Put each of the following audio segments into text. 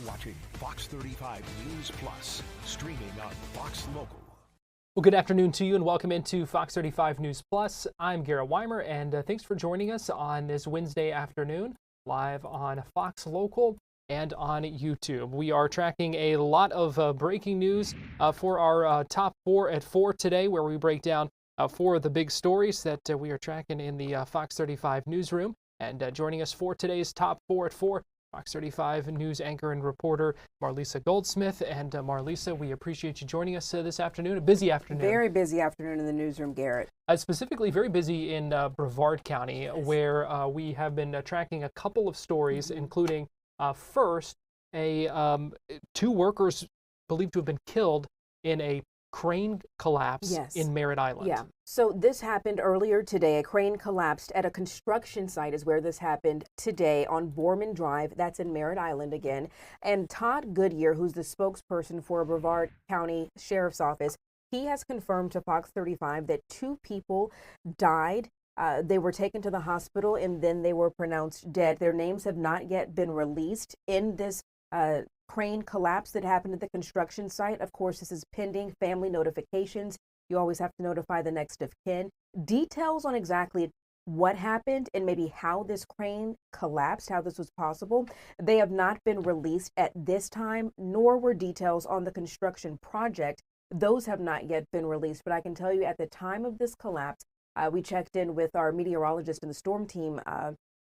watching Fox 35 News Plus, streaming on Fox Local. Well, good afternoon to you and welcome into Fox 35 News Plus. I'm Garrett Wymer and thanks for joining us on this Wednesday afternoon, live on Fox Local and on YouTube. We are tracking a lot of breaking news for our top 4 at 4 today, where we break down 4 of the big stories that we are tracking in the Fox 35 newsroom. And joining us for today's top 4 at 4, Fox 35 news anchor and reporter Marlisa Goldsmith. And Marlisa, we appreciate you joining us this afternoon. A busy afternoon. Very busy afternoon in the newsroom, Garrett. Specifically very busy in Brevard County, where we have been tracking a couple of stories, including first, 2 workers believed to have been killed in a crane collapse in Merritt Island. Yeah. So this happened earlier today. A crane collapsed at a construction site is where this happened today on Borman Drive. That's in Merritt Island again. And Todd Goodyear, who's the spokesperson for Brevard County Sheriff's Office, he has confirmed to Fox 35 that 2 people died. They were taken to the hospital and then they were pronounced dead. Their names have not yet been released in this crane collapse that happened at the construction site. Of course, this is pending family notifications. You always have to notify the next of kin. Details on exactly what happened and maybe how this crane collapsed, how this was possible, they have not been released at this time, nor were details on the construction project. Those have not yet been released. But I can tell you at the time of this collapse, we checked in with our meteorologist and the storm team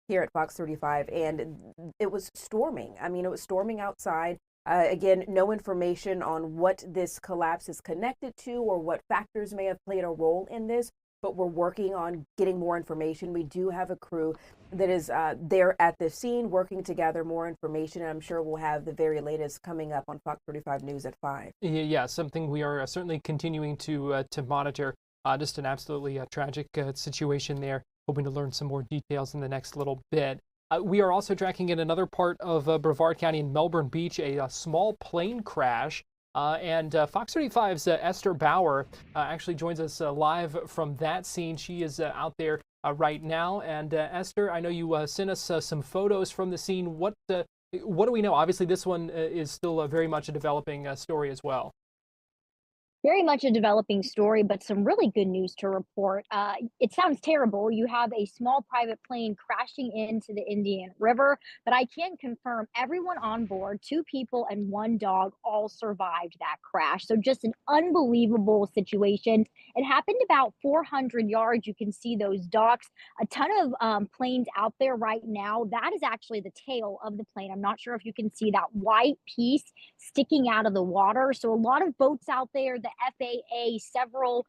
here at Fox 35, and it was storming. I mean, it was storming outside. Again, no information on what this collapse is connected to or what factors may have played a role in this, but we're working on getting more information. We do have a crew that is there at the scene working to gather more information, and I'm sure we'll have the very latest coming up on Fox 35 News at 5. Yeah, something we are certainly continuing to monitor. Just an absolutely tragic situation there. Hoping to learn some more details in the next little bit. We are also tracking in another part of Brevard County in Melbourne Beach, a small plane crash. And Fox 35's Esther Bauer actually joins us live from that scene. She is out there right now. And Esther, I know you sent us some photos from the scene. What do we know? Obviously, this one is still very much a developing story as well. Very much a developing story, but some really good news to report. It sounds terrible. You have a small private plane crashing into the Indian River, but I can confirm everyone on board, 2 people and 1 dog, all survived that crash. So just an unbelievable situation. It happened about 400 yards. You can see those docks, a ton of planes out there right now. That is actually the tail of the plane. I'm not sure if you can see that white piece sticking out of the water. So a lot of boats out there, the FAA, several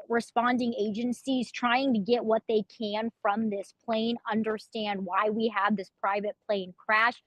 responding agencies trying to get what they can from this plane, understand why we had this private plane crash.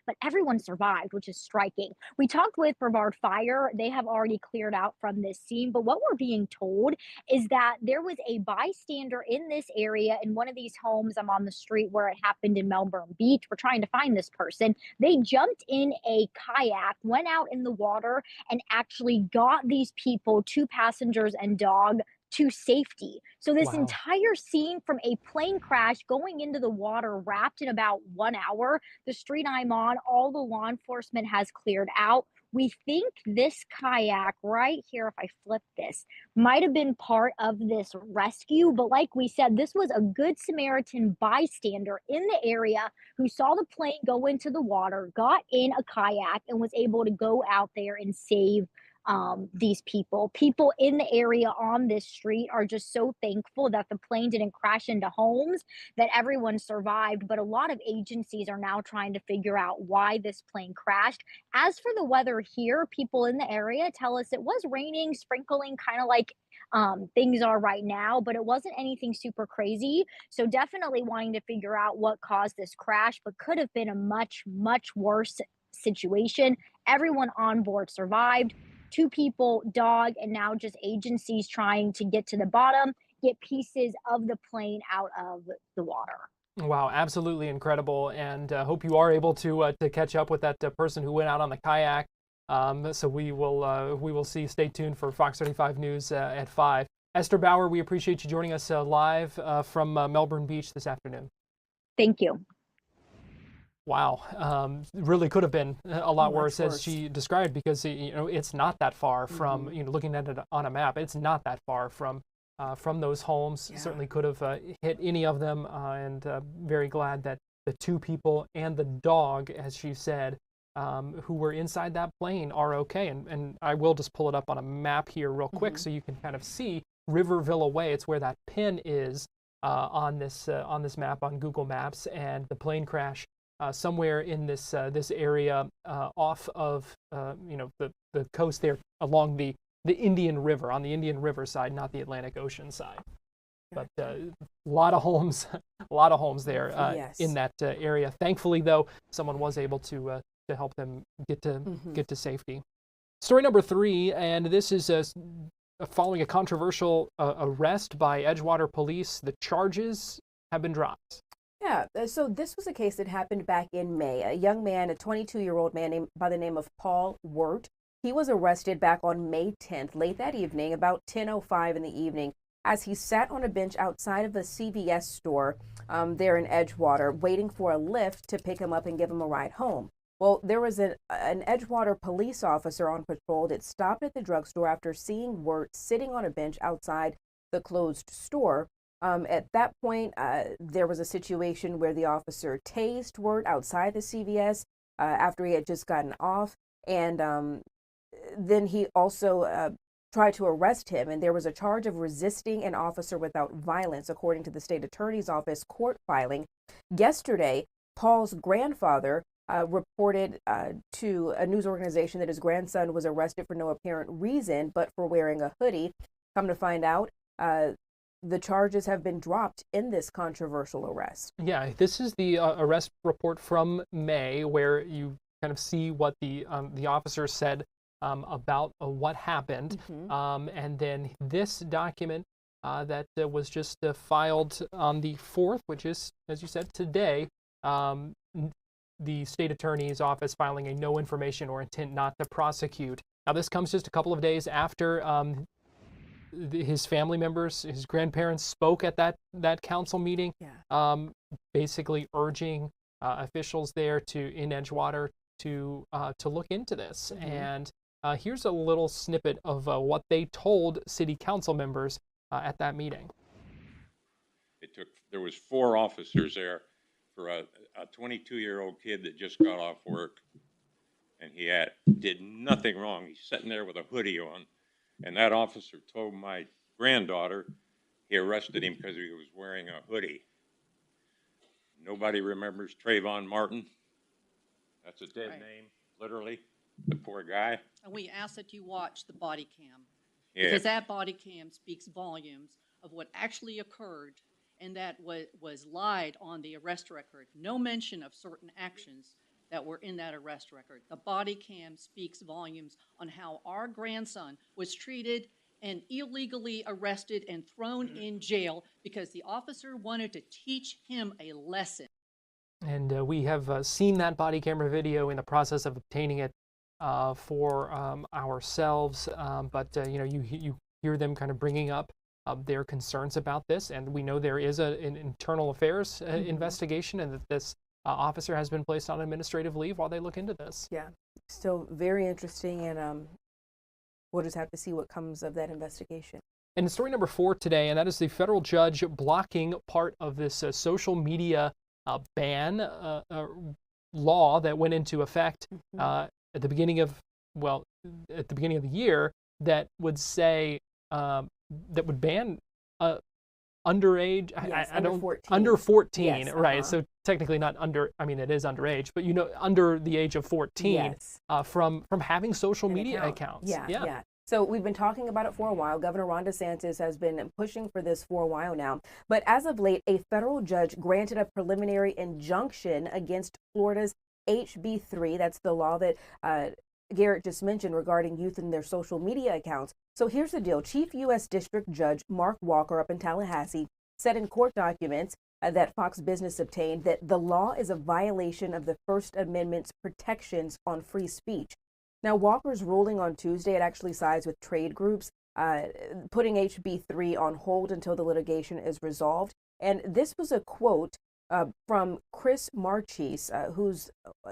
But everyone survived, which is striking. We talked with Brevard Fire. They have already cleared out from this scene. But what we're being told is that there was a bystander in this area in one of these homes. I'm on the street where it happened in Melbourne Beach. We're trying to find this person. They jumped in a kayak, went out in the water, and actually got these people, 2 passengers and dog, to safety. So this entire scene from a plane crash going into the water wrapped in about 1 hour. The street I'm on, all the law enforcement has cleared out. We think this kayak right here, if I flip this, might have been part of this rescue. But like we said, this was a Good Samaritan bystander in the area who saw the plane go into the water, got in a kayak, and was able to go out there and save these people. People in the area on this street are just so thankful that the plane didn't crash into homes, that everyone survived. But a lot of agencies are now trying to figure out why this plane crashed. As for the weather here, people in the area tell us it was raining, sprinkling, kind of like things are right now, but it wasn't anything super crazy. So definitely wanting to figure out what caused this crash, but could have been a much, much worse situation. Everyone on board survived. 2 people, dog, and now just agencies trying to get to the bottom, get pieces of the plane out of the water. Wow, absolutely incredible, and hope you are able to catch up with that person who went out on the kayak. So we will see. Stay tuned for Fox 35 News at 5. Esther Bauer, we appreciate you joining us live from Melbourne Beach this afternoon. Thank you. Wow, really could have been a lot worse, as worse. she described, because it's not that far from looking at it on a map. It's not that far from those homes. Yeah. Certainly could have hit any of them, and very glad that the two people and the dog, as she said, who were inside that plane are okay. And I will just pull it up on a map here real quick so you can kind of see Riverville away. It's where that pin is on this map on Google Maps, and the plane crash somewhere in this area off of the coast there along the Indian River, on the Indian River side, not the Atlantic Ocean side. But a lot of homes, there Yes. in that area. Thankfully, though, someone was able to help them get to safety. Story number 3, and this is following a controversial arrest by Edgewater police. The charges have been dropped. Yeah, so this was a case that happened back in May. A young man, a 22-year-old man by the name of Paul Wirt, he was arrested back on May 10th, late that evening, about 10:05 in the evening, as he sat on a bench outside of a CVS store there in Edgewater, waiting for a lift to pick him up and give him a ride home. Well, there was an Edgewater police officer on patrol that stopped at the drugstore after seeing Wirt sitting on a bench outside the closed store. At that point, there was a situation where the officer tased Wirt outside the CVS after he had just gotten off, and then he also tried to arrest him, and there was a charge of resisting an officer without violence, according to the state attorney's office court filing. Yesterday, Paul's grandfather reported to a news organization that his grandson was arrested for no apparent reason, but for wearing a hoodie. Come to find out, the charges have been dropped in this controversial arrest. Yeah, this is the arrest report from May, where you kind of see what the officer said about what happened, and then this document that was just filed on the 4th, which is, as you said, today. The state attorney's office filing a no information or intent not to prosecute. Now, this comes just a couple of days after his family members, his grandparents, spoke at that council meeting, basically urging officials there in Edgewater to look into this. And here's a little snippet of what they told city council members at that meeting. There was 4 officers there for a 22-year-old kid that just got off work, and he did nothing wrong. He's sitting there with a hoodie on, and that officer told my granddaughter he arrested him because he was wearing a hoodie. Nobody remembers Trayvon Martin. That's a dead name, literally, the poor guy. And we ask that you watch the body cam, Yeah. because that body cam speaks volumes of what actually occurred, and that was lied on the arrest record. No mention of certain actions that were in that arrest record. The body cam speaks volumes on how our grandson was treated and illegally arrested and thrown in jail because the officer wanted to teach him a lesson. And we have seen that body camera video, in the process of obtaining it for ourselves. But you hear them kind of bringing up their concerns about this, and we know there is an internal affairs investigation, and that this officer has been placed on administrative leave while they look into this. Yeah, still very interesting, and we'll just have to see what comes of that investigation. And story number 4 today, and that is the federal judge blocking part of this social media ban law that went into effect at the beginning of the year, that would say that would ban underage. Yes, I don't 14. Under 14, yes, right? So technically not under. I mean, it is underage, but under the age of 14, yes. From having social media accounts. Yeah. So we've been talking about it for a while. Governor Ron DeSantis has been pushing for this for a while now. But as of late, a federal judge granted a preliminary injunction against Florida's HB3. That's the law that Garrett just mentioned regarding youth and their social media accounts. So here's the deal. Chief U.S. District Judge Mark Walker up in Tallahassee said in court documents that Fox Business obtained that the law is a violation of the First Amendment's protections on free speech. Now, Walker's ruling on Tuesday, it actually sides with trade groups, putting HB3 on hold until the litigation is resolved. And this was a quote from Chris Marchese, who's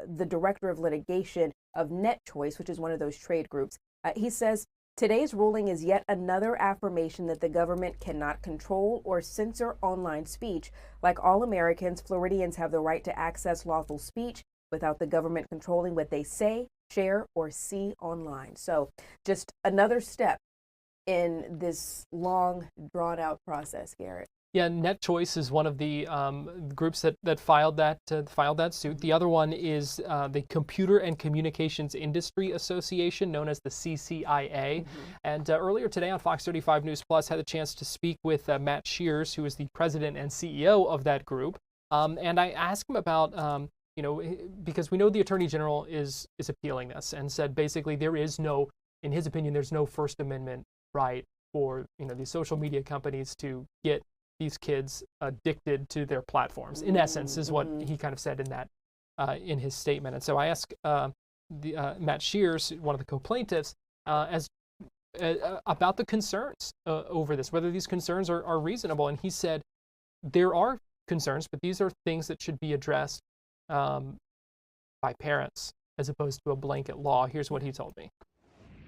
the director of litigation of NetChoice, which is one of those trade groups. He says, today's ruling is yet another affirmation that the government cannot control or censor online speech. Like all Americans, Floridians have the right to access lawful speech without the government controlling what they say, share, or see online. So just another step in this long, drawn-out process, Garrett. Yeah, NetChoice is one of the groups that filed that suit. The other one is the Computer and Communications Industry Association, known as the CCIA. And earlier today on Fox 35 News Plus, had a chance to speak with Matt Shears, who is the president and CEO of that group. And I asked him about, because we know the Attorney General is appealing this, and said basically there is no, in his opinion, there's no First Amendment right for these social media companies to get these kids addicted to their platforms, in essence, is what he kind of said in that in his statement. And so I asked Matt Shears, one of the co-plaintiffs, about the concerns over this, whether these concerns are reasonable. And he said there are concerns, but these are things that should be addressed by parents as opposed to a blanket law. Here's what he told me.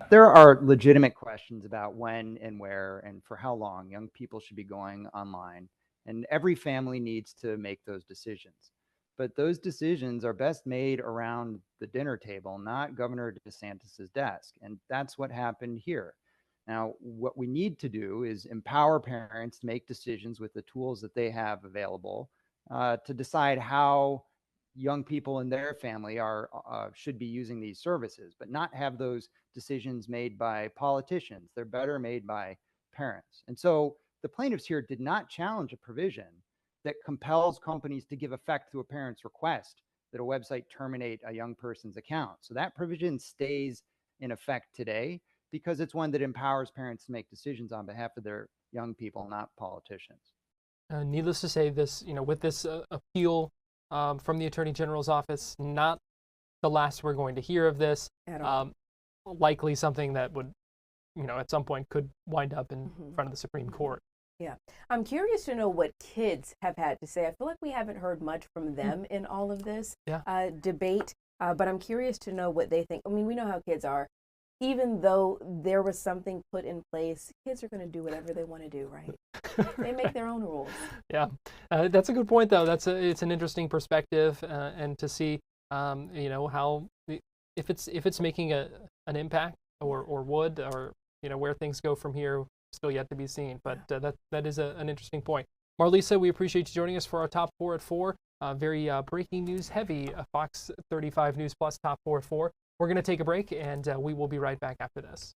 There are legitimate questions about when and where and for how long young people should be going online, and every family needs to make those decisions. But those decisions are best made around the dinner table, not Governor DeSantis's desk. And that's what happened here. Now, what we need to do is empower parents to make decisions with the tools that they have available to decide how young people in their family should be using these services, but not have those decisions made by politicians. They're better made by parents. And so the plaintiffs here did not challenge a provision that compels companies to give effect to a parent's request that a website terminate a young person's account. So that provision stays in effect today because it's one that empowers parents to make decisions on behalf of their young people, not politicians. Needless to say, this, with this appeal from the Attorney General's office, not the last we're going to hear of this. At all. Likely something that would, at some point could wind up in front of the Supreme Court. Yeah. I'm curious to know what kids have had to say. I feel like we haven't heard much from them in all of this debate, but I'm curious to know what they think. I mean, we know how kids are. Even though there was something put in place, kids are going to do whatever they want to do, right? They make their own rules. Yeah, that's a good point, though. It's an interesting perspective, and to see, how if it's making an impact or would, or where things go from here, still yet to be seen. But that is an interesting point. Marlisa, we appreciate you joining us for our top 4 at 4. Very breaking news heavy Fox 35 News Plus top 4 at 4. We're going to take a break, and we will be right back after this.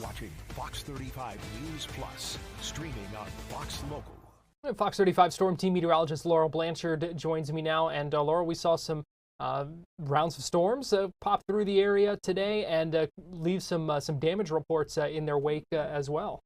watching Fox 35 News Plus, streaming on Fox Local. Fox 35 Storm Team meteorologist Laurel Blanchard joins me now. And Laurel, we saw some rounds of storms pop through the area today and leave some damage reports in their wake as well.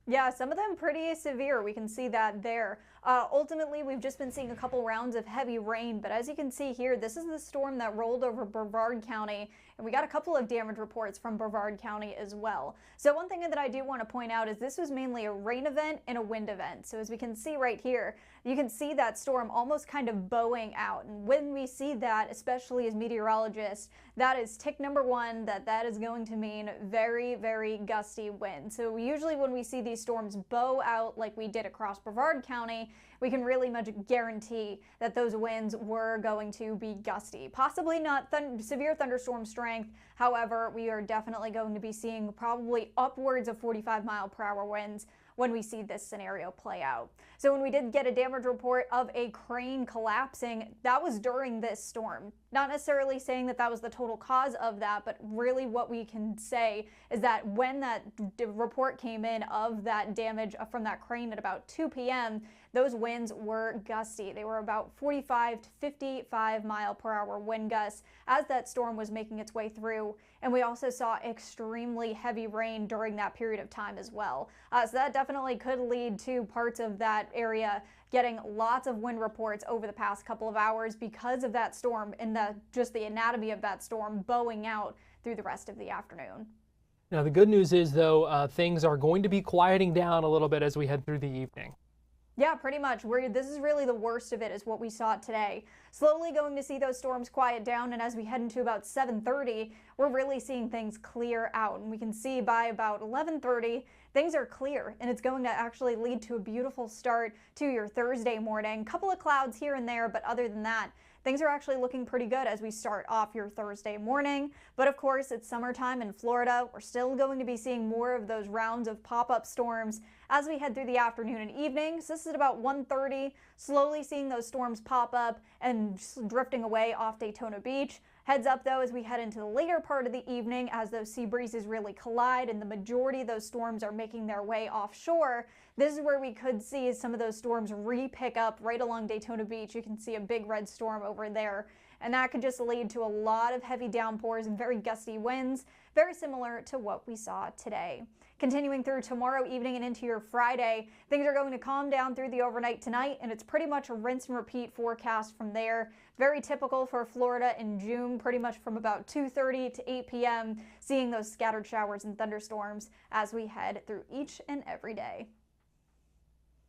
Yeah, some of them pretty severe. We can see that there. Ultimately, we've just been seeing a couple rounds of heavy rain, but as you can see here, this is the storm that rolled over Brevard County, and we got a couple of damage reports from Brevard County as well. So one thing that I do want to point out is this was mainly a rain event and a wind event. So as we can see right here, you can see that storm almost kind of bowing out. And when we see that, especially as meteorologists, that is tick number one, that is going to mean very, very gusty wind. So usually when we see these storms bow out like we did across Brevard County, we can really much guarantee that those winds were going to be gusty. Possibly not severe thunderstorm strength. However, we are definitely going to be seeing probably upwards of 45-mile-per-hour winds when we see this scenario play out. So when we did get a damage report of a crane collapsing, that was during this storm. Not necessarily saying that that was the total cause of that, but really what we can say is that when that report came in of that damage from that crane at about 2 p.m., those winds were gusty. They were about 45 to 55-mile-per-hour wind gusts as that storm was making its way through. And we also saw extremely heavy rain during that period of time as well. So that definitely could lead to parts of that area getting lots of wind reports over the past couple of hours because of that storm and just the anatomy of that storm bowing out through the rest of the afternoon. Now, the good news is, though, things are going to be quieting down a little bit as we head through the evening. Yeah, pretty much. This is really the worst of it is what we saw today. Slowly going to see those storms quiet down, and as we head into about 7:30, we're really seeing things clear out. And we can see by about 11:30, things are clear, and it's going to actually lead to a beautiful start to your Thursday morning. Couple of clouds here and there, but other than that, things are actually looking pretty good as we start off your Thursday morning. But of course, it's summertime in Florida. We're still going to be seeing more of those rounds of pop-up storms as we head through the afternoon and evening. So this is about 1:30, slowly seeing those storms pop up and drifting away off Daytona Beach. Heads up though as we head into the later part of the evening as those sea breezes really collide and the majority of those storms are making their way offshore. This is where we could see some of those storms re-pick up right along Daytona Beach. You can see a big red storm over there. And that could just lead to a lot of heavy downpours and very gusty winds, very similar to what we saw today. Continuing through tomorrow evening and into your Friday, things are going to calm down through the overnight tonight, and it's pretty much a rinse and repeat forecast from there. Very typical for Florida in June, pretty much from about 2:30 to 8 p.m., seeing those scattered showers and thunderstorms as we head through each and every day.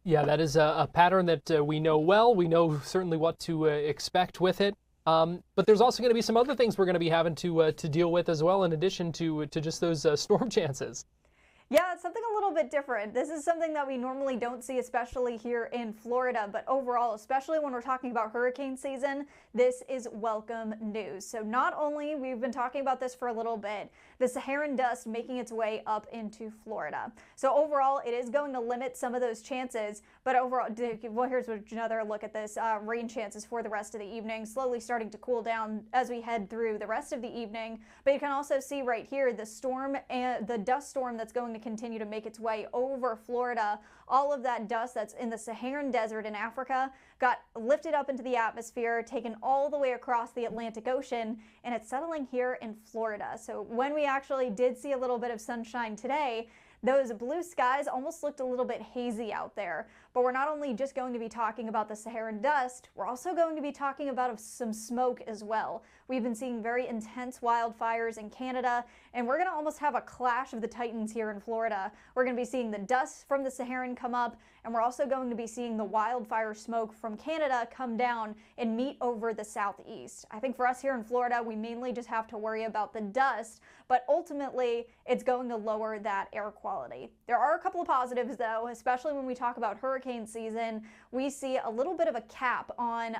Yeah, that is a pattern that we know well. We know certainly what to expect with it. But there's also going to be some other things we're going to be having to deal with as well, in addition to just those storm chances. Yeah, it's something a little bit different. This is something that we normally don't see, especially here in Florida, but overall, especially when we're talking about hurricane season, this is welcome news. So not only we've been talking about this for a little bit, the Saharan dust making its way up into Florida. So overall, it is going to limit some of those chances, but overall, well, here's another look at this rain chances for the rest of the evening, slowly starting to cool down as we head through the rest of the evening. But you can also see right here the storm and the dust storm that's going to continue to make its way over Florida. All of that dust that's in the Saharan Desert in Africa got lifted up into the atmosphere, taken all the way across the Atlantic Ocean, and it's settling here in Florida. So when we actually did see a little bit of sunshine today, those blue skies almost looked a little bit hazy out there. But we're not only just going to be talking about the Saharan dust, we're also going to be talking about some smoke as well. We've been seeing very intense wildfires in Canada, and we're going to almost have a clash of the titans here in Florida. We're going to be seeing the dust from the Saharan come up, and we're also going to be seeing the wildfire smoke from Canada come down and meet over the southeast. I think for us here in Florida, we mainly just have to worry about the dust, but ultimately it's going to lower that air quality. There are a couple of positives though, especially when we talk about hurricanes hurricane season, we see a little bit of a cap on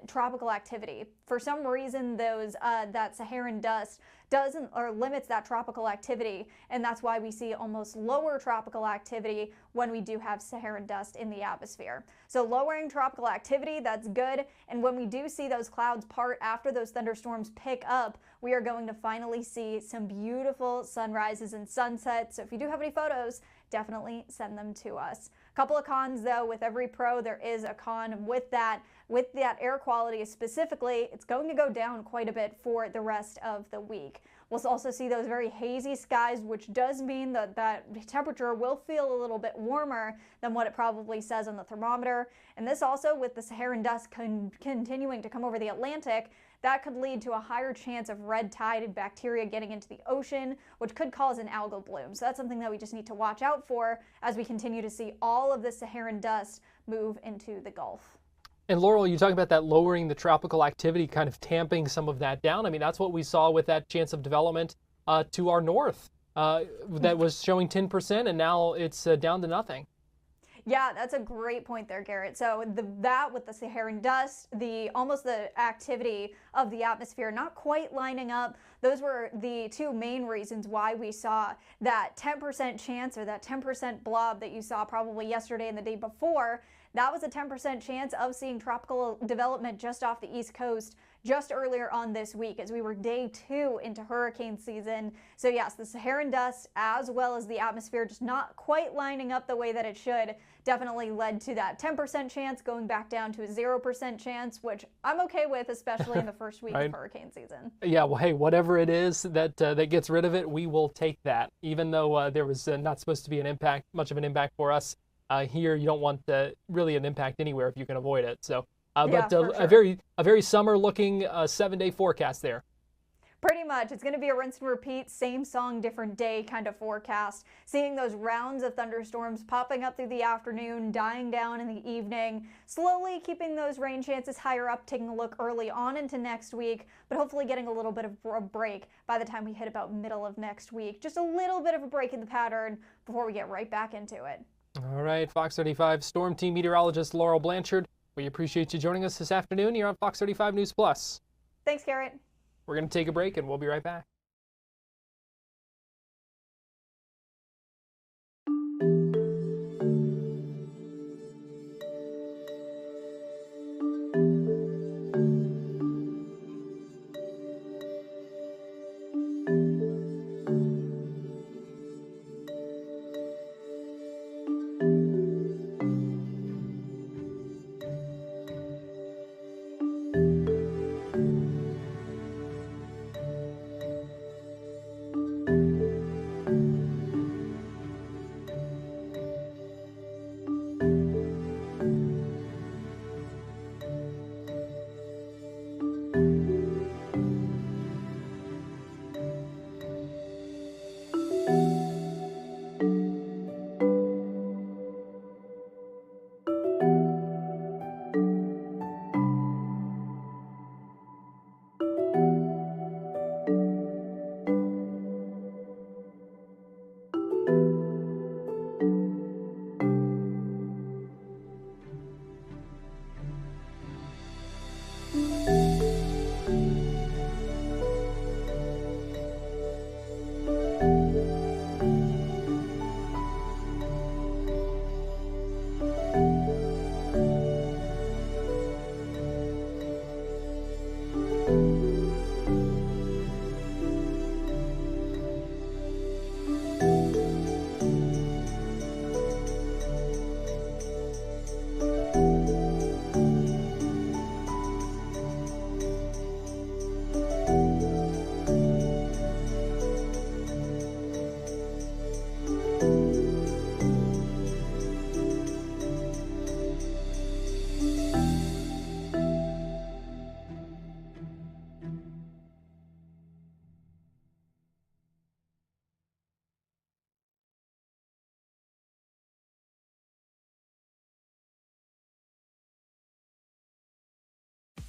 tropical activity. For some reason, that Saharan dust doesn't or limits that tropical activity, and that's why we see almost lower tropical activity when we do have Saharan dust in the atmosphere. So lowering tropical activity, that's good, and when we do see those clouds part after those thunderstorms pick up, we are going to finally see some beautiful sunrises and sunsets. So if you do have any photos, definitely send them to us. A couple of cons though, with every pro there is a con with that air quality specifically. It's going to go down quite a bit for the rest of the week. We'll also see those very hazy skies, which does mean that temperature will feel a little bit warmer than what it probably says on the thermometer. And this also, with the Saharan dust continuing to come over the Atlantic, that could lead to a higher chance of red tide bacteria getting into the ocean, which could cause an algal bloom. So that's something that we just need to watch out for as we continue to see all of the Saharan dust move into the Gulf. And Laurel, you talk about that lowering the tropical activity, kind of tamping some of that down. I mean, that's what we saw with that chance of development to our north that was showing 10%, and now it's down to nothing. Yeah, that's a great point there, Garrett. So that with the Saharan dust, almost the activity of the atmosphere not quite lining up, those were the two main reasons why we saw that 10% chance, or that 10% blob that you saw probably yesterday and the day before. That was a 10% chance of seeing tropical development just off the East Coast just earlier on this week, as we were day 2 into hurricane season. So yes, the Saharan dust as well as the atmosphere just not quite lining up the way that it should definitely led to that 10% chance going back down to a 0% chance, which I'm okay with, especially in the first week right. of hurricane season. Yeah, well, hey, whatever it is that gets rid of it, we will take that. Even though there was not supposed to be much of an impact for us here, you don't want really an impact anywhere if you can avoid it. So, Yeah, but sure. a very summer-looking 7-day forecast there. Pretty much. It's going to be a rinse and repeat, same song, different day kind of forecast. Seeing those rounds of thunderstorms popping up through the afternoon, dying down in the evening, slowly keeping those rain chances higher up, taking a look early on into next week, but hopefully getting a little bit of a break by the time we hit about middle of next week. Just a little bit of a break in the pattern before we get right back into it. All right, Fox 35 Storm Team meteorologist Laurel Blanchard, we appreciate you joining us this afternoon here on Fox 35 News Plus. Thanks, Garrett. We're going to take a break and we'll be right back.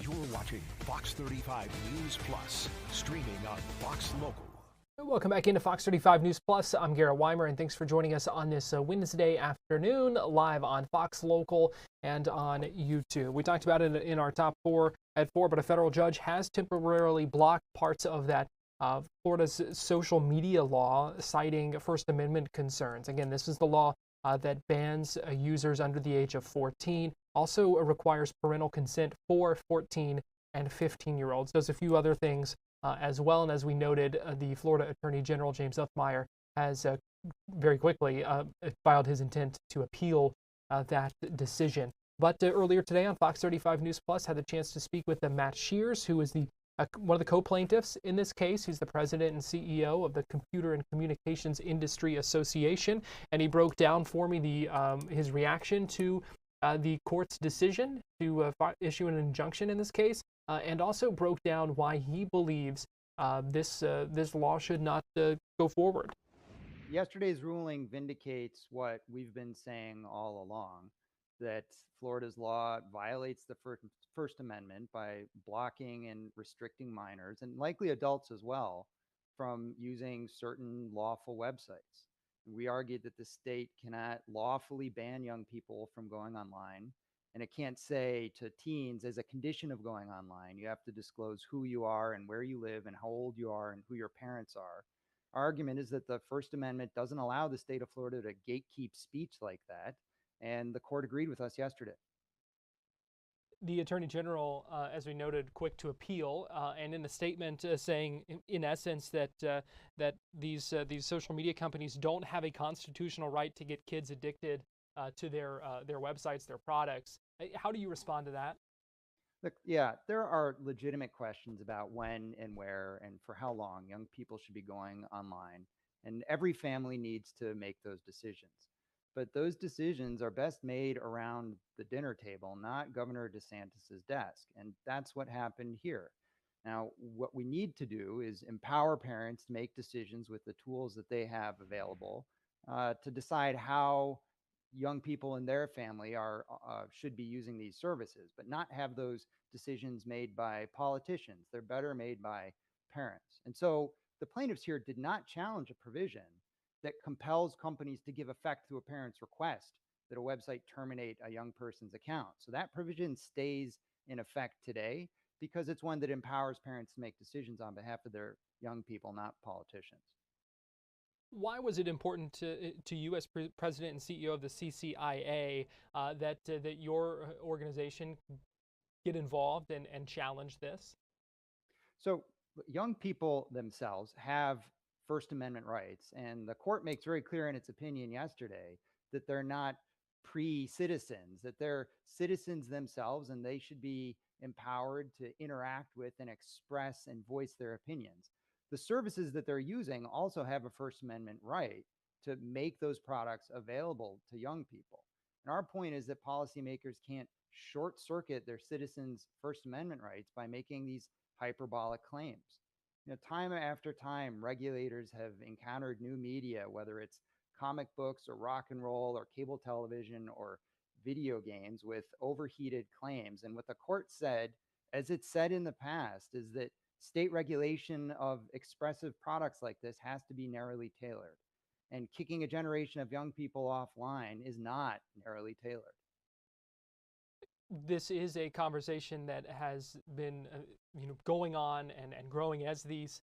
You're watching Fox 35 News Plus, streaming on Fox Local. Welcome back into Fox 35 News Plus. I'm Garrett Wymer, and thanks for joining us on this Wednesday afternoon, live on Fox Local and on YouTube. We talked about it in our top four at 4, but a federal judge has temporarily blocked parts of that Florida's social media law, citing First Amendment concerns. Again, this is the law that bans users under the age of 14, also requires parental consent for 14 and 15-year-olds, does a few other things as well. And as we noted, the Florida Attorney General James Uthmeyer has very quickly filed his intent to appeal that decision. But earlier today on Fox 35 News Plus, had the chance to speak with Matt Shears, who is the one of the co-plaintiffs in this case. He's the president and CEO of the Computer and Communications Industry Association, and he broke down for me his reaction to the court's decision to issue an injunction in this case, and also broke down why he believes this law should not go forward. Yesterday's ruling vindicates what we've been saying all along, that Florida's law violates the First Amendment by blocking and restricting minors, and likely adults as well, from using certain lawful websites. We argued that the state cannot lawfully ban young people from going online, and it can't say to teens, as a condition of going online, you have to disclose who you are and where you live and how old you are and who your parents are. Our argument is that the First Amendment doesn't allow the state of Florida to gatekeep speech like that, and the court agreed with us yesterday. The Attorney General, as we noted, quick to appeal, and in the statement saying, in essence, that these social media companies don't have a constitutional right to get kids addicted to their websites, their products. How do you respond to that? Look, yeah, there are legitimate questions about when and where and for how long young people should be going online, and every family needs to make those decisions. But those decisions are best made around the dinner table, not Governor DeSantis's desk. And that's what happened here. Now, what we need to do is empower parents to make decisions with the tools that they have available to decide how young people in their family should be using these services, but not have those decisions made by politicians. They're better made by parents. And so the plaintiffs here did not challenge a provision that compels companies to give effect to a parent's request that a website terminate a young person's account. So that provision stays in effect today because it's one that empowers parents to make decisions on behalf of their young people, not politicians. Why was it important to you as president and CEO of the CCIA that your organization get involved and challenge this? So young people themselves have First Amendment rights, and the court makes very clear in its opinion yesterday that they're not pre-citizens, that they're citizens themselves, and they should be empowered to interact with and express and voice their opinions. The services that they're using also have a First Amendment right to make those products available to young people. And our point is that policymakers can't short circuit their citizens' First Amendment rights by making these hyperbolic claims. Time after time, regulators have encountered new media, whether it's comic books or rock and roll or cable television or video games, with overheated claims. And what the court said, as it said in the past, is that state regulation of expressive products like this has to be narrowly tailored. And kicking a generation of young people offline is not narrowly tailored. This is a conversation that has been going on and growing as these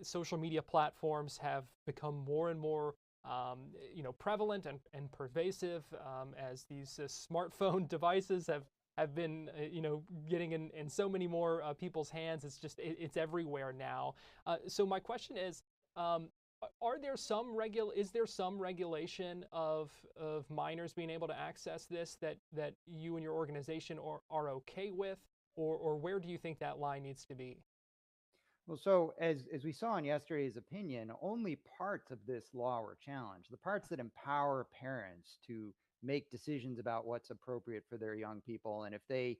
social media platforms have become more and more prevalent and pervasive, as these smartphone devices have been getting in so many more people's hands. It's everywhere now. So my question is, is there some regulation of minors being able to access this that you and your organization are okay with, or where do you think that line needs to be? Well, so as we saw in yesterday's opinion, only parts of this law were challenged. The parts that empower parents to make decisions about what's appropriate for their young people, and if they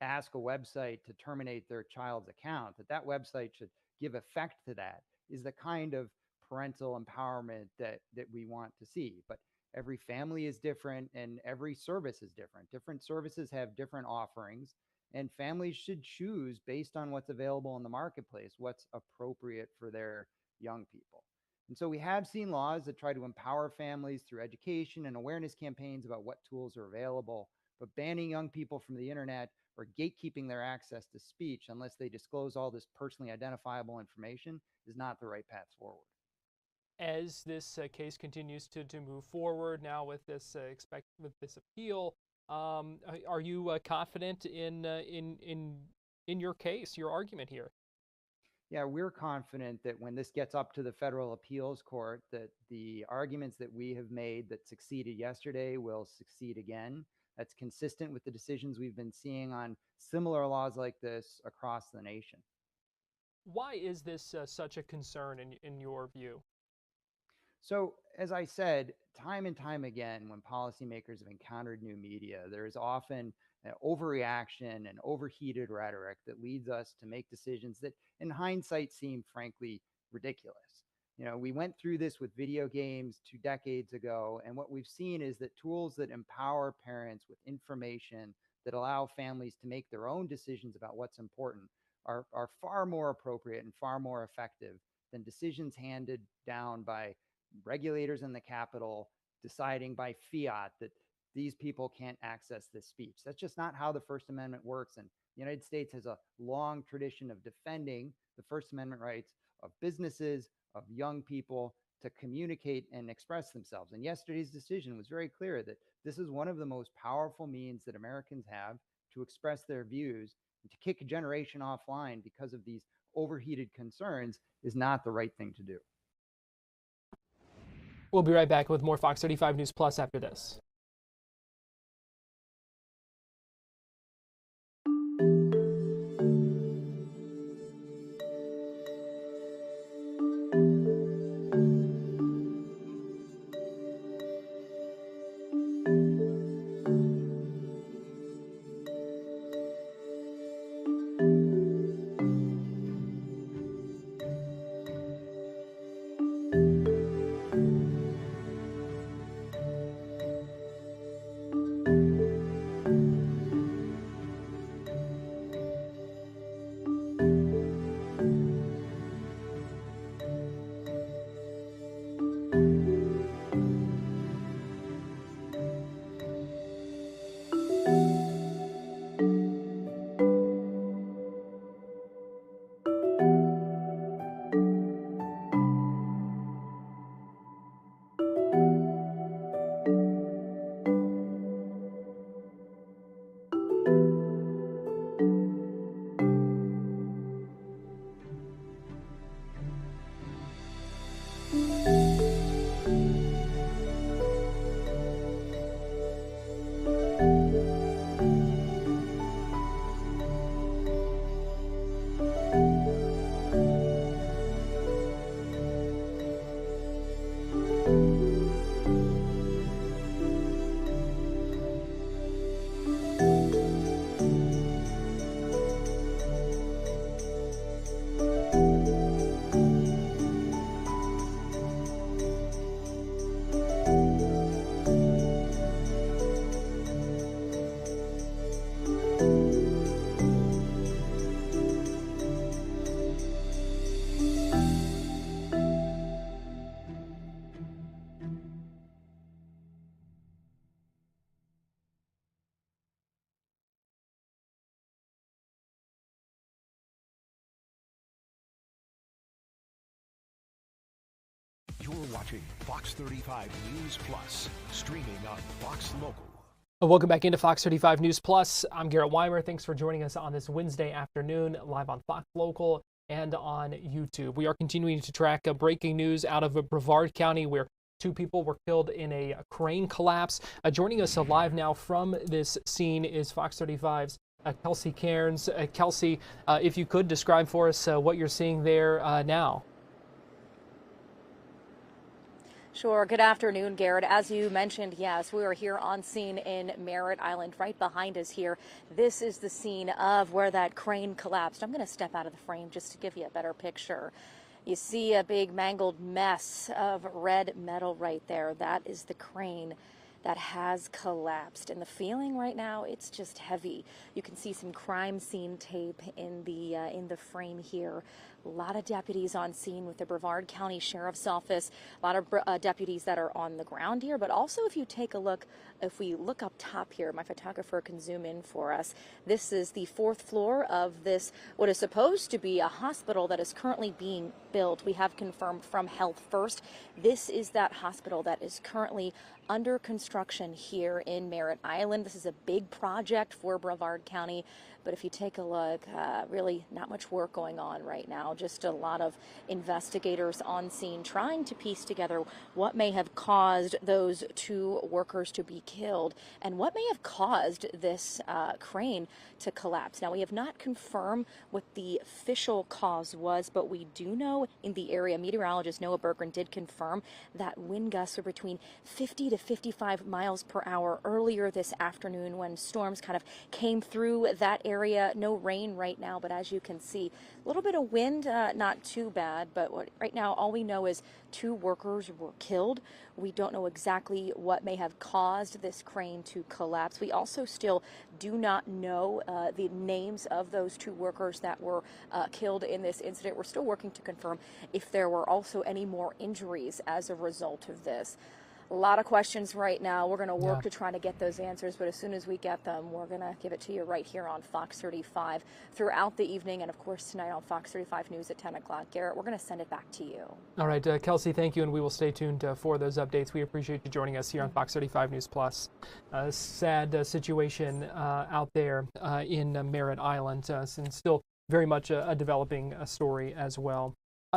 ask a website to terminate their child's account, that website should give effect to that, is the kind of parental empowerment that we want to see. But every family is different and every service is different. Different services have different offerings, and families should choose based on what's available in the marketplace, what's appropriate for their young people. And so we have seen laws that try to empower families through education and awareness campaigns about what tools are available, but banning young people from the internet or gatekeeping their access to speech unless they disclose all this personally identifiable information is not the right path forward. As this case continues to move forward now with this with this appeal, are you confident in your case, your argument here? Yeah, we're confident that when this gets up to the federal appeals court, that the arguments that we have made that succeeded yesterday will succeed again. That's consistent with the decisions we've been seeing on similar laws like this across the nation. Why is this such a concern in your view? So, as I said, time and time again, when policymakers have encountered new media, there is often an overreaction and overheated rhetoric that leads us to make decisions that, in hindsight, seem frankly ridiculous. We went through this with video games 2 decades ago, and what we've seen is that tools that empower parents with information that allow families to make their own decisions about what's important are far more appropriate and far more effective than decisions handed down by regulators in the Capitol deciding by fiat that these people can't access this speech. That's just not how the First Amendment works. And the United States has a long tradition of defending the First Amendment rights of businesses, of young people to communicate and express themselves. And yesterday's decision was very clear that this is one of the most powerful means that Americans have to express their views, and to kick a generation offline because of these overheated concerns is not the right thing to do. We'll be right back with more Fox 35 News Plus after this. You're watching Fox 35 News Plus, streaming on Fox Local. Welcome back into Fox 35 News Plus. I'm Garrett Wymer. Thanks for joining us on this Wednesday afternoon, live on Fox Local and on YouTube. We are continuing to track breaking news out of Brevard County, where 2 people were killed in a crane collapse. Joining us live now from this scene is Fox 35's Kelsey Cairns. Kelsey, if you could describe for us what you're seeing there now. Sure. Good afternoon, Garrett. As you mentioned, yes, we are here on scene in Merritt Island, right behind us here. This is the scene of where that crane collapsed. I'm going to step out of the frame just to give you a better picture. You see a big mangled mess of red metal right there. That is the crane that has collapsed. And the feeling right now, it's just heavy. You can see some crime scene tape in the frame here. A lot of deputies on scene with the Brevard County Sheriff's Office, a lot of deputies that are on the ground here. But also, if you take a look, if we look up top here, my photographer can zoom in for us. This is the 4th floor of this, what is supposed to be a hospital that is currently being built. We have confirmed from Health First, this is that hospital that is currently under construction here in Merritt Island. This is a big project for Brevard County, but if you take a look, really not much work going on right now. Just a lot of investigators on scene trying to piece together what may have caused those 2 workers to be killed and what may have caused this crane to collapse. Now, we have not confirmed what the official cause was, but we do know in the area, meteorologist Noah Berggren did confirm that wind gusts are between 50 to 55 miles per hour earlier this afternoon when storms kind of came through that area. No rain right now, but as you can see, a little bit of wind, not too bad, but right now all we know is 2 workers were killed. We don't know exactly what may have caused this crane to collapse. We also still do not know the names of those 2 workers that were killed in this incident. We're still working to confirm if there were also any more injuries as a result of this. A lot of questions right now. We're going to work to try to get those answers, but as soon as we get them, we're going to give it to you right here on Fox 35 throughout the evening, and of course tonight on Fox 35 News at 10 o'clock. Garrett, we're going to send it back to you. All right, Kelsey, thank you, and we will stay tuned for those updates. We appreciate you joining us here on Fox 35 News Plus. Sad situation out there in Merritt Island, and still very much a developing story as well.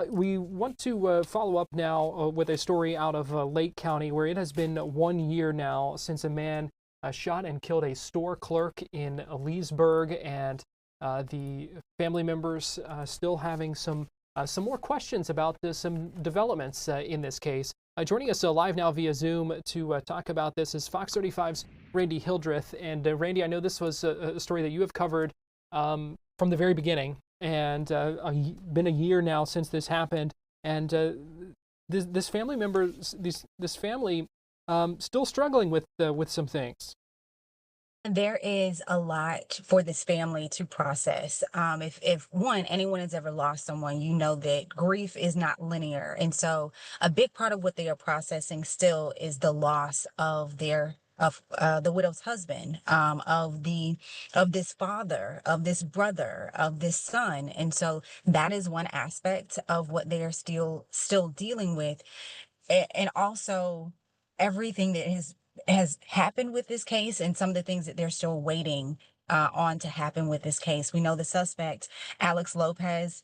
We want to follow up now with a story out of Lake County, where it has been 1 year now since a man shot and killed a store clerk in Leesburg, and the family members still having some more questions about some developments in this case. Joining us live now via Zoom to talk about this is Fox 35's Randy Hildreth. And Randy, I know this was a story that you have covered from the very beginning. And been a year now since this happened, and this family member, this family, still struggling with some things. There is a lot for this family to process. If anyone has ever lost someone, you know that grief is not linear, and so a big part of what they are processing still is the loss of their the widow's husband, of this father, of this brother, of this son. And so that is one aspect of what they are still dealing with. And also everything that has happened with this case and some of the things that they're still waiting on to happen with this case. We know the suspect, Alex Lopez,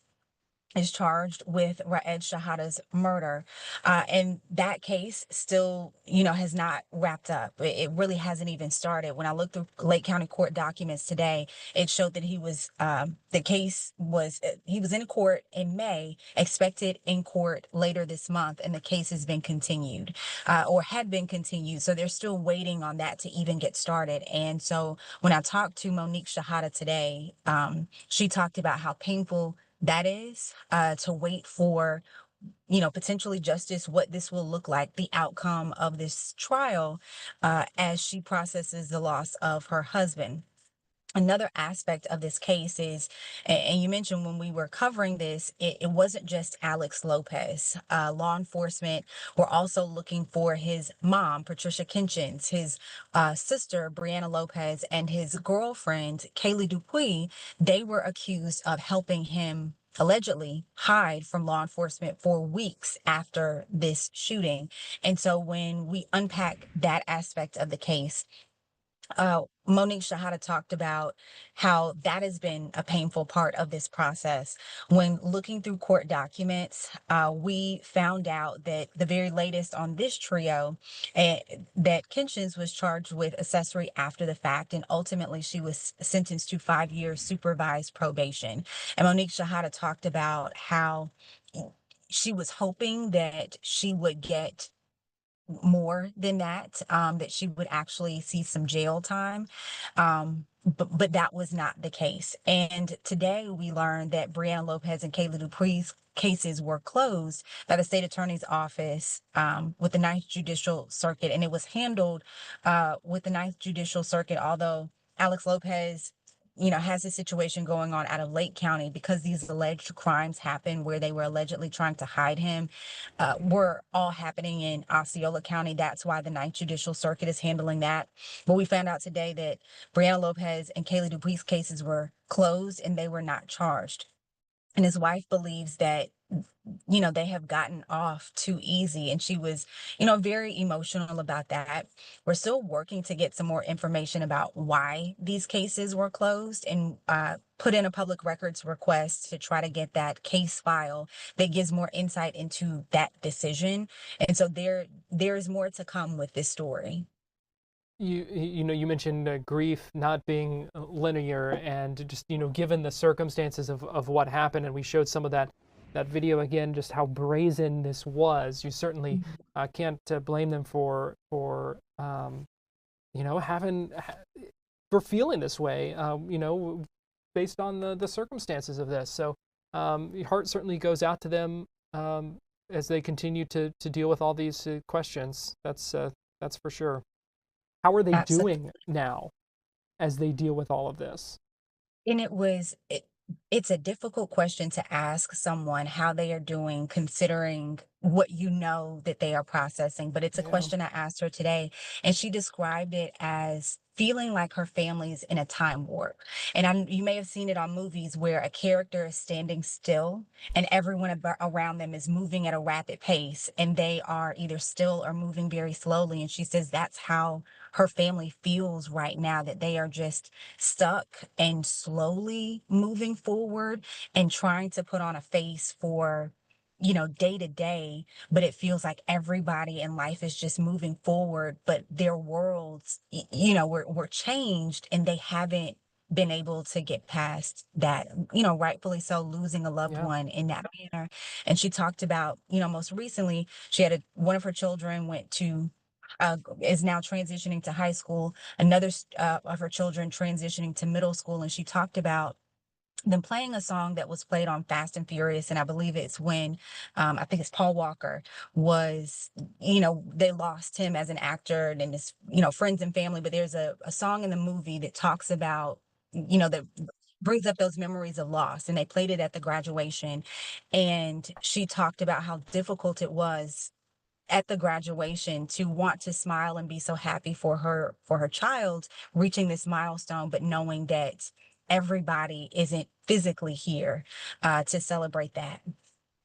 is charged with Raed Shahada's murder. And that case still, has not wrapped up. It really hasn't even started. When I looked through Lake County court documents today, it showed that he was in court in May, expected in court later this month, and the case has been continued, or had been continued. So they're still waiting on that to even get started. And so when I talked to Monique Shahada today, she talked about how painful that is, to wait for, potentially justice, what this will look like, the outcome of this trial, as she processes the loss of her husband. Another aspect of this case is, and you mentioned when we were covering this, it wasn't just Alex Lopez. Law enforcement were also looking for his mom, Patricia Kinchins, his sister, Brianna Lopez, and his girlfriend, Kaylee Dupuy. They were accused of helping him allegedly hide from law enforcement for weeks after this shooting. And so when we unpack that aspect of the case, Monique Shahada talked about how that has been a painful part of this process. When looking through court documents, we found out that the very latest on this trio, that Kinchins was charged with accessory after the fact, and ultimately she was sentenced to 5 years supervised probation. And Monique Shahada talked about how she was hoping that she would get more than that, that she would actually see some jail time. But that was not the case. And today we learned that Brianna Lopez and Kayla Dupuy's cases were closed by the state attorney's office, with the Ninth Judicial Circuit. And it was handled with the Ninth Judicial Circuit, although Alex Lopez has a situation going on out of Lake County because these alleged crimes happened where they were allegedly trying to hide him, were all happening in Osceola County. That's why the Ninth Judicial Circuit is handling that. But we found out today that Brianna Lopez and Kaylee Dupuy's cases were closed and they were not charged. And his wife believes that, they have gotten off too easy. And she was, very emotional about that. We're still working to get some more information about why these cases were closed and put in a public records request to try to get that case file that gives more insight into that decision. And so there's more to come with this story. You mentioned grief not being linear, and just given the circumstances of what happened, and we showed some of that video again, just how brazen this was. You certainly can't blame them for having for feeling this way, based on the circumstances of this. So your heart certainly goes out to them as they continue to deal with all these questions. That's for sure. How are they doing now as they deal with all of this? And it's a difficult question to ask someone how they are doing, considering what that they are processing. But it's a question I asked her today, and she described it as feeling like her family's in a time warp. And you may have seen it on movies where a character is standing still and everyone around them is moving at a rapid pace, and they are either still or moving very slowly. And she says that's how her family feels right now, that they are just stuck and slowly moving forward and trying to put on a face for day to day, but it feels like everybody in life is just moving forward, but their worlds were changed, and they haven't been able to get past that, rightfully so, losing a loved one in that manner. And she talked about, most recently she had one of her children went to is now transitioning to high school, another of her children transitioning to middle school. And she talked about them playing a song that was played on Fast and Furious. And I believe it's when, I think it's Paul Walker was, they lost him as an actor and his, friends and family. But there's a song in the movie that talks about, that brings up those memories of loss. And they played it at the graduation. And she talked about how difficult it was at the graduation to want to smile and be so happy for her child reaching this milestone, but knowing that everybody isn't physically here to celebrate that.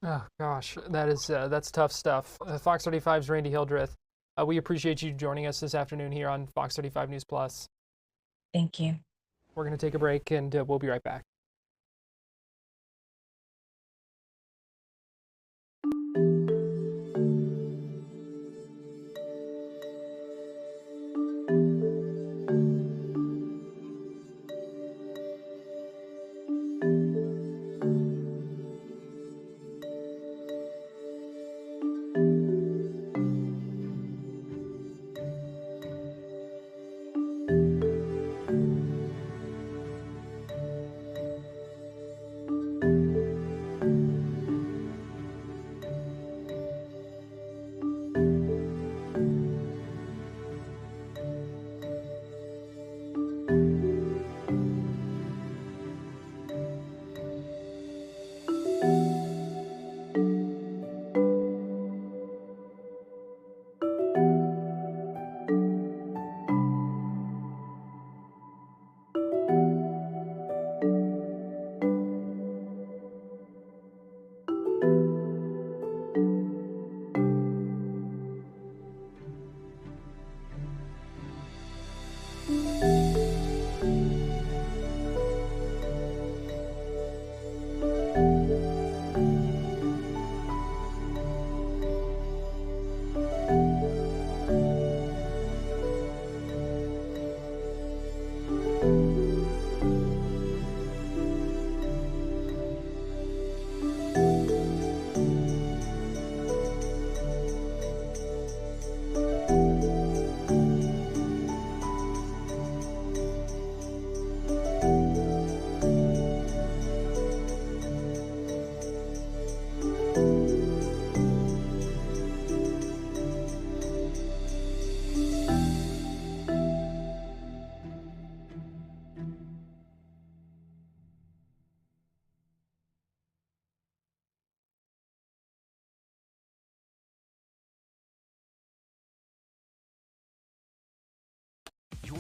Oh gosh, that's tough stuff. Fox 35's Randy Hildreth. We appreciate you joining us this afternoon here on Fox 35 News Plus. Thank you. We're going to take a break, and we'll be right back.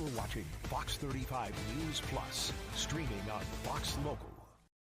You're watching Fox 35 News Plus, streaming on Fox Local.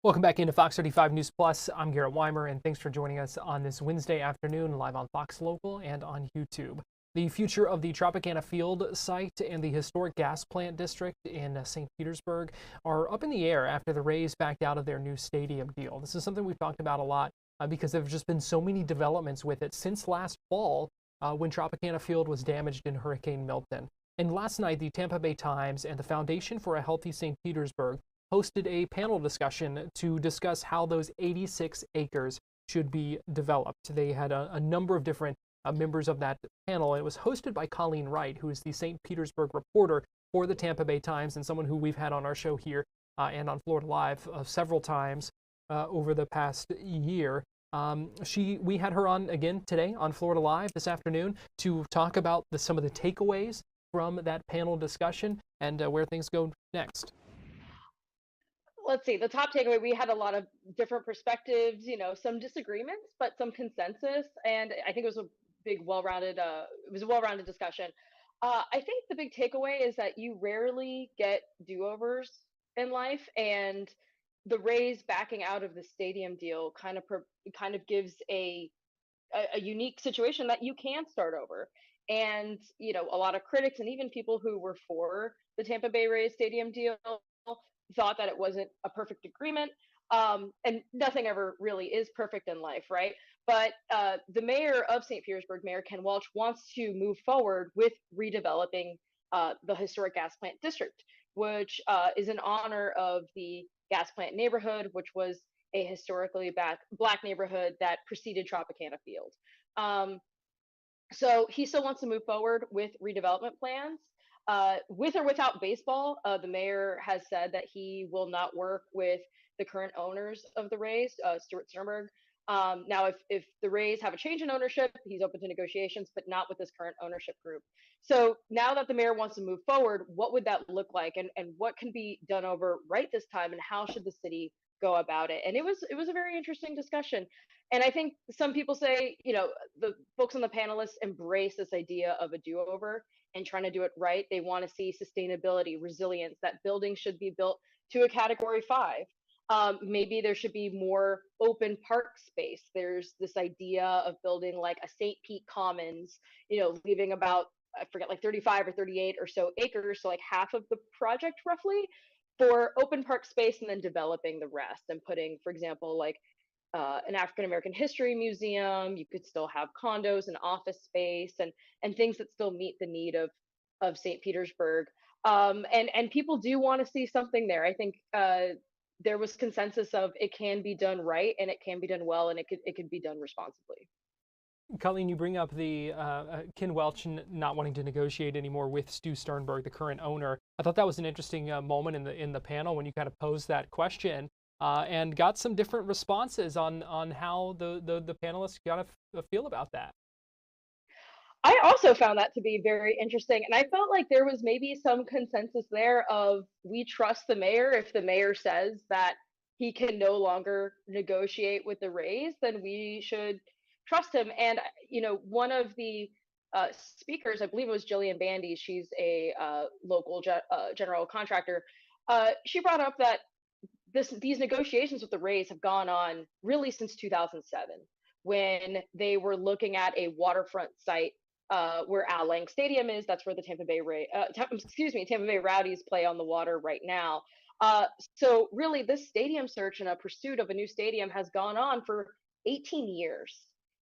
Welcome back into Fox 35 News Plus. I'm Garrett Wymer, and thanks for joining us on this Wednesday afternoon live on Fox Local and on YouTube. The future of the Tropicana Field site and the historic gas plant district in St. Petersburg are up in the air after the Rays backed out of their new stadium deal. This is something we've talked about a lot because there have just been so many developments with it since last fall when Tropicana Field was damaged in Hurricane Milton. And last night, the Tampa Bay Times and the Foundation for a Healthy St. Petersburg hosted a panel discussion to discuss how those 86 acres should be developed. They had a number of different members of that panel, and it was hosted by Colleen Wright, who is the St. Petersburg reporter for the Tampa Bay Times and someone who we've had on our show here and on Florida Live several times over the past year. We had her on again today on Florida Live this afternoon to talk about some of the takeaways from that panel discussion and where things go next. Let's see, the top takeaway, we had a lot of different perspectives, some disagreements, but some consensus. And I think it was a well-rounded discussion. I think the big takeaway is that you rarely get do-overs in life, and the Rays backing out of the stadium deal kind of gives a unique situation that you can start over. And, a lot of critics and even people who were for the Tampa Bay Rays stadium deal thought that it wasn't a perfect agreement. And nothing ever really is perfect in life, right? But the mayor of St. Petersburg, Mayor Ken Welch, wants to move forward with redeveloping the historic gas plant district, which is in honor of the gas plant neighborhood, which was a historically black neighborhood that preceded Tropicana Field. So he still wants to move forward with redevelopment plans. With or without baseball, the mayor has said that he will not work with the current owners of the Rays, Stuart Sternberg. Now, if the Rays have a change in ownership, he's open to negotiations, but not with this current ownership group. So now that the mayor wants to move forward, what would that look like, and what can be done over right this time, and how should the city go about it? And it was a very interesting discussion. And I think some people say, the folks on the panelists embrace this idea of a do-over and trying to do it right. They want to see sustainability, resilience, that buildings should be built to a Category 5. Maybe there should be more open park space. There's this idea of building like a St. Pete Commons, leaving about, I forget, like 35 or 38 or so acres, so like half of the project roughly, for open park space, and then developing the rest and putting, for example, like an African American history museum. You could still have condos and office space and things that still meet the need of St. Petersburg. And people do want to see something there. I think there was consensus of it can be done right, and it can be done well, and it could be done responsibly. Colleen, you bring up the Ken Welch not wanting to negotiate anymore with Stu Sternberg, the current owner. I thought that was an interesting moment in the panel when you kind of posed that question. And got some different responses on how the panelists got to feel about that. I also found that to be very interesting, and I felt like there was maybe some consensus there of, we trust the mayor. If the mayor says that he can no longer negotiate with the Rays, then we should trust him. And one of the speakers, I believe it was Jillian Bandy, she's a local general contractor. She brought up that these negotiations with the Rays have gone on really since 2007, when they were looking at a waterfront site where Al Lang Stadium is. That's where the Tampa Bay Rowdies play on the water right now. So really, this stadium search and a pursuit of a new stadium has gone on for 18 years.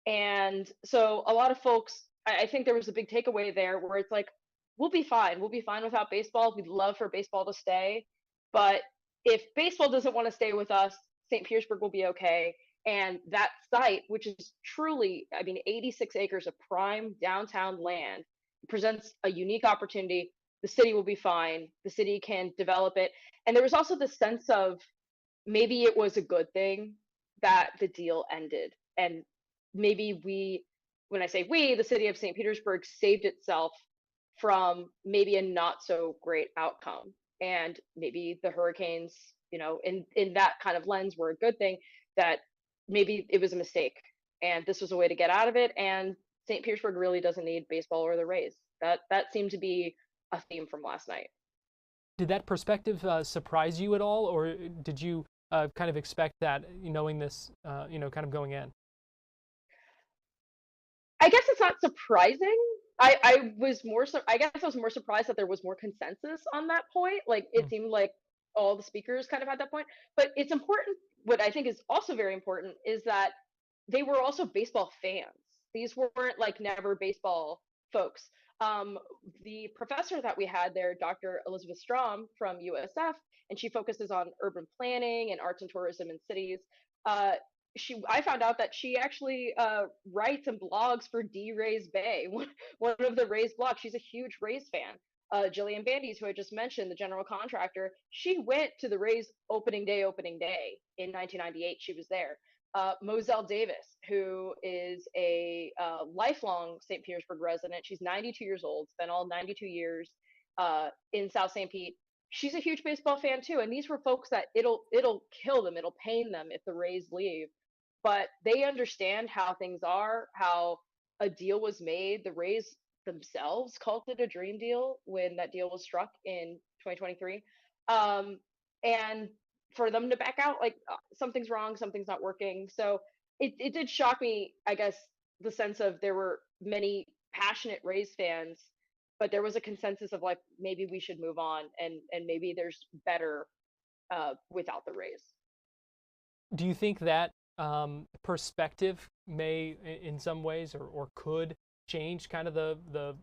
And so a lot of folks, I think there was a big takeaway there where it's like, we'll be fine. We'll be fine without baseball. We'd love for baseball to stay. But if baseball doesn't want to stay with us, St. Petersburg will be okay. And that site, which is truly, 86 acres of prime downtown land, presents a unique opportunity. The city will be fine. The city can develop it. And there was also the sense of, maybe it was a good thing that the deal ended. And maybe when I say we, the city of St. Petersburg saved itself from maybe a not so great outcome. And maybe the hurricanes, in that kind of lens, were a good thing, that maybe it was a mistake and this was a way to get out of it. And St. Petersburg really doesn't need baseball or the Rays. That seemed to be a theme from last night. Did that perspective surprise you at all, or did you kind of expect that, knowing this, kind of going in? I guess it's not surprising. I was more I guess I was more surprised that there was more consensus on that point. Like it Mm. seemed like all the speakers kind of had that point. But it's important. What I think is also very important is that they were also baseball fans. These weren't like never baseball folks. Um, the professor that we had there, Dr. Elizabeth Strom from USF, and she focuses on urban planning and arts and tourism in cities. Uh, I found out that she actually writes and blogs for D Rays Bay, one of the Rays blogs. She's a huge Rays fan. Jillian Bandes, who I just mentioned, the general contractor, she went to the Rays opening day in 1998. She was there. Moselle Davis, who is a lifelong St. Petersburg resident. She's 92 years old, spent all 92 years in South St. Pete. She's a huge baseball fan too, and these were folks that it'll kill them, it'll pain them if the Rays leave, but they understand how things are, how a deal was made. The Rays themselves called it a dream deal when that deal was struck in 2023. And for them to back out, like something's wrong, something's not working. So it did shock me, I guess, the sense of there were many passionate Rays fans, but there was a consensus of like maybe we should move on and maybe there's better without the Rays. Do you think that perspective may, in some ways, or could change kind of the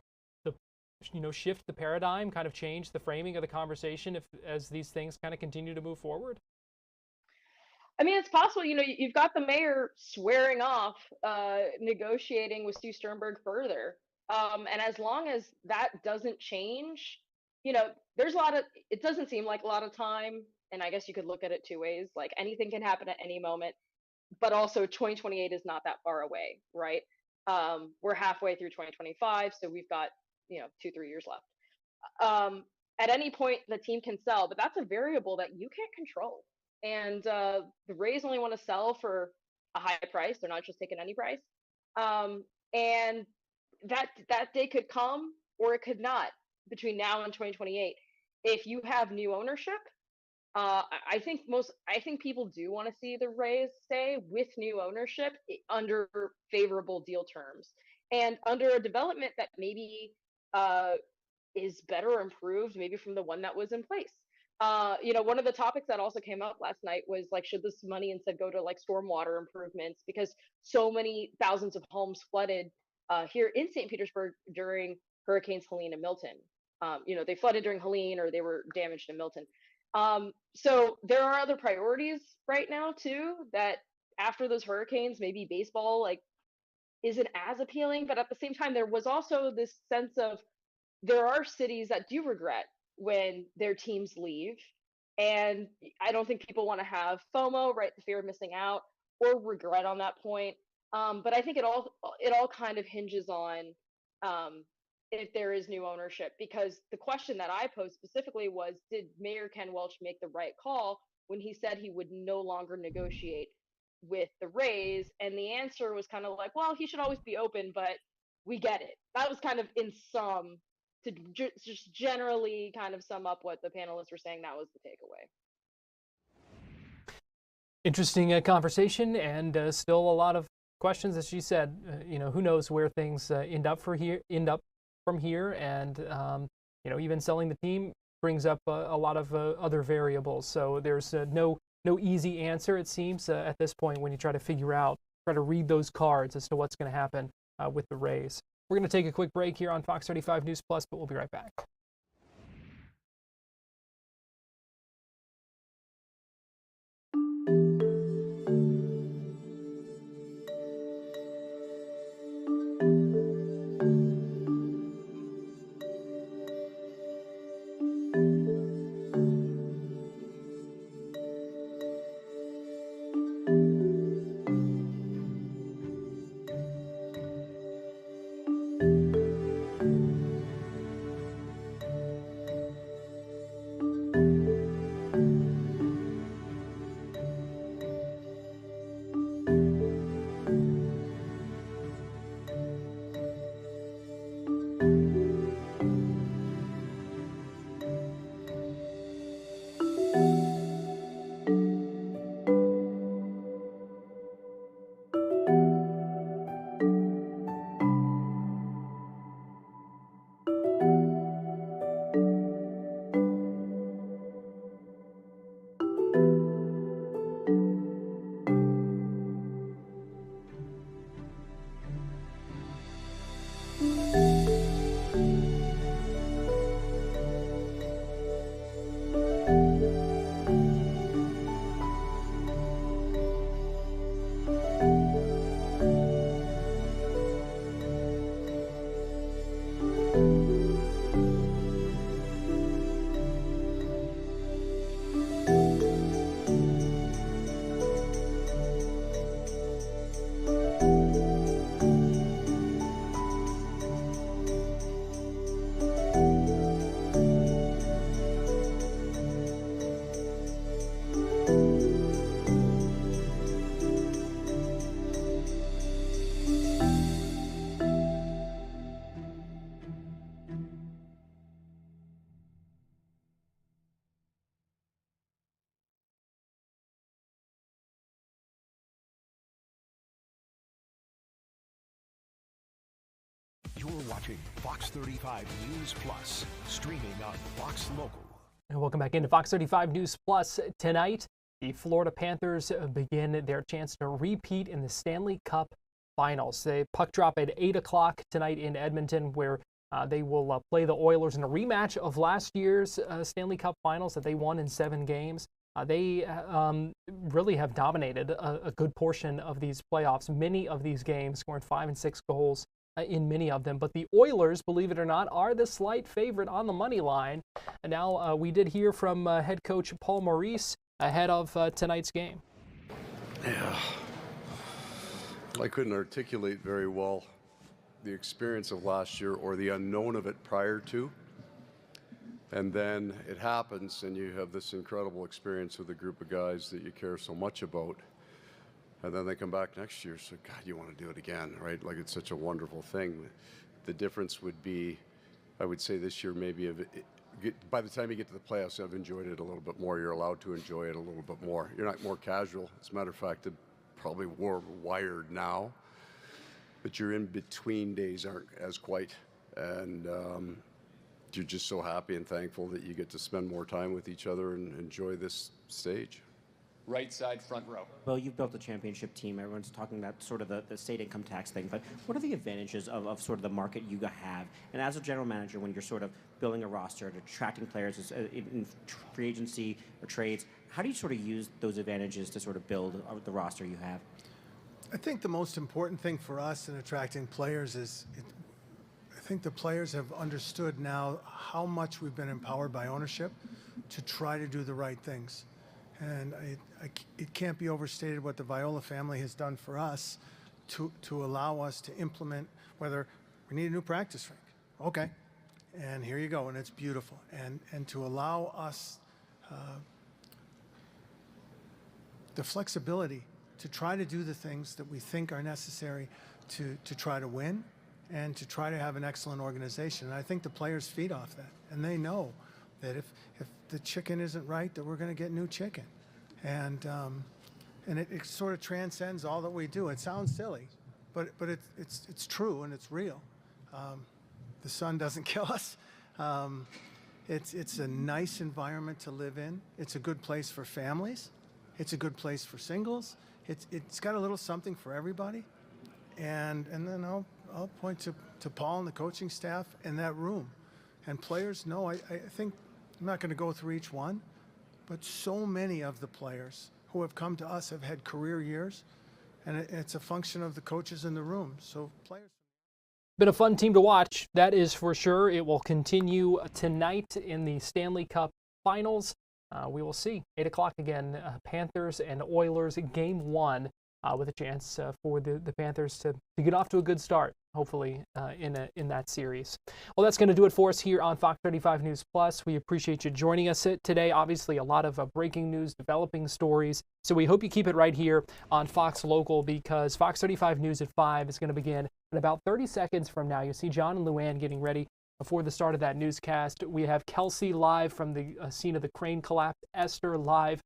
shift the paradigm, kind of change the framing of the conversation as these things kind of continue to move forward? I mean, it's possible. You've got the mayor swearing off negotiating with Stu Sternberg further, and as long as that doesn't change, there's a lot of. It doesn't seem like a lot of time, and I guess you could look at it two ways. Like anything can happen at any moment, but also 2028 is not that far away, right? We're halfway through 2025, so we've got 2-3 years left. At any point, the team can sell, but that's a variable that you can't control. And the Rays only want to sell for a high price. They're not just taking any price. And that day could come or it could not between now and 2028. If you have new ownership, I think people do want to see the Rays stay with new ownership under favorable deal terms and under a development that maybe is better or improved maybe from the one that was in place. One of the topics that also came up last night was like, should this money instead go to like stormwater improvements because so many thousands of homes flooded here in St. Petersburg during Hurricanes Helene and Milton. They flooded during Helene or they were damaged in Milton. So there are other priorities right now too, that after those hurricanes, maybe baseball like isn't as appealing, but at the same time, there was also this sense of there are cities that do regret when their teams leave. And I don't think people want to have FOMO, right? The fear of missing out or regret on that point. But I think it all kind of hinges on if there is new ownership, because the question that I posed specifically was, did Mayor Ken Welch make the right call when he said he would no longer negotiate with the Rays? And the answer was kind of like, well, he should always be open, but we get it. That was kind of in sum, to just generally kind of sum up what the panelists were saying, that was the takeaway. Interesting conversation, and still a lot of questions, as she said. Who knows where things end up from here, and even selling the team brings up a lot of other variables. So there's no easy answer, it seems, at this point when you try to read those cards as to what's going to happen with the Rays. We're going to take a quick break here on Fox 35 News Plus, but we'll be right back. You're watching Fox 35 News Plus, streaming on Fox Local. And welcome back into Fox 35 News Plus. Tonight, the Florida Panthers begin their chance to repeat in the Stanley Cup Finals. The puck drop at 8 o'clock tonight in Edmonton, where they will play the Oilers in a rematch of last year's Stanley Cup Finals that they won in 7 games. They really have dominated a good portion of these playoffs, many of these games, scoring 5 and 6 goals in many of them. But the Oilers, believe it or not, are the slight favorite on the money line. And now we did hear from head coach Paul Maurice ahead of tonight's game. Yeah, I couldn't articulate very well the experience of last year or the unknown of it prior to. And then it happens and you have this incredible experience with a group of guys that you care so much about. And then they come back next year, so God, you want to do it again, right? Like, it's such a wonderful thing. The difference would be, I would say this year maybe, by the time you get to the playoffs, I've enjoyed it a little bit more. You're allowed to enjoy it a little bit more. You're not more casual. As a matter of fact, they're probably more wired now. But your in-between days aren't as quite. And you're just so happy and thankful that you get to spend more time with each other and enjoy this stage. Right side, front row. Well, you've built a championship team. Everyone's talking about sort of the state income tax thing, but what are the advantages of sort of the market you have? And as a general manager, when you're sort of building a roster, attracting players in free agency or trades, how do you sort of use those advantages to sort of build the roster you have? I think the most important thing for us in attracting players is I think the players have understood now how much we've been empowered by ownership to try to do the right things. And it can't be overstated what the Viola family has done for us to allow us to implement, whether we need a new practice rink. Okay, and here you go, and it's beautiful. And to allow us the flexibility to try to do the things that we think are necessary to try to win and to try to have an excellent organization. And I think the players feed off that, and they know that if the chicken isn't right, that we're going to get new chicken. And it sort of transcends all that we do. It sounds silly, but it's true and it's real. The sun doesn't kill us. It's a nice environment to live in. It's a good place for families. It's a good place for singles. It's got a little something for everybody. And then I'll point to Paul and the coaching staff and that room. And players know, I think, I'm not going to go through each one, but so many of the players who have come to us have had career years, and it's a function of the coaches in the room. So players. Been a fun team to watch, that is for sure. It will continue tonight in the Stanley Cup Finals. We will see. 8 o'clock again, Panthers and Oilers, Game 1, with a chance for the Panthers to get off to a good start, hopefully, in that series. Well, that's going to do it for us here on Fox 35 News Plus. We appreciate you joining us today. Obviously, a lot of breaking news, developing stories. So we hope you keep it right here on Fox Local, because Fox 35 News at 5 is going to begin in about 30 seconds from now. You'll see John and Luann getting ready before the start of that newscast. We have Kelsey live from the scene of the crane collapse, Esther live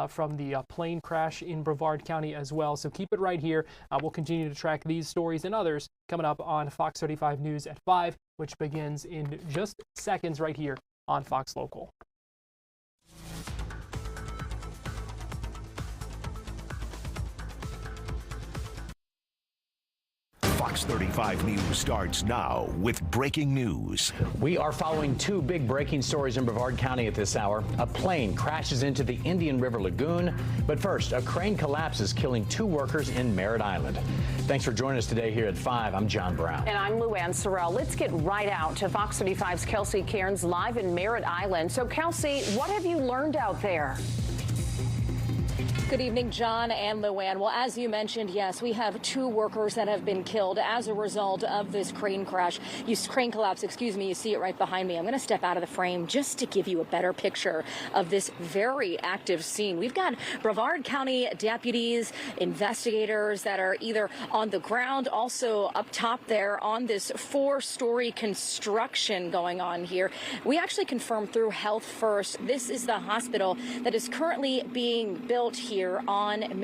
from the plane crash in Brevard County as well. So keep it right here. We'll continue to track these stories and others coming up on Fox 35 News at 5, which begins in just seconds right here on Fox Local. Fox 35 News starts now with breaking news. We are following 2 big breaking stories in Brevard County at this hour. A plane crashes into the Indian River Lagoon. But first, a crane collapses, killing 2 workers in Merritt Island. Thanks for joining us today here at 5. I'm John Brown. And I'm Luann Sorrell. Let's get right out to Fox 35's Kelsey Cairns live in Merritt Island. So, Kelsey, what have you learned out there? Good evening, John and Luann. Well, as you mentioned, yes, we have 2 workers that have been killed as a result of this crane collapse. You see it right behind me. I'm going to step out of the frame just to give you a better picture of this very active scene. We've got Brevard County deputies, investigators that are either on the ground, also up top there on this 4-story construction going on here. We actually confirmed through Health First, this is the hospital that is currently being built here on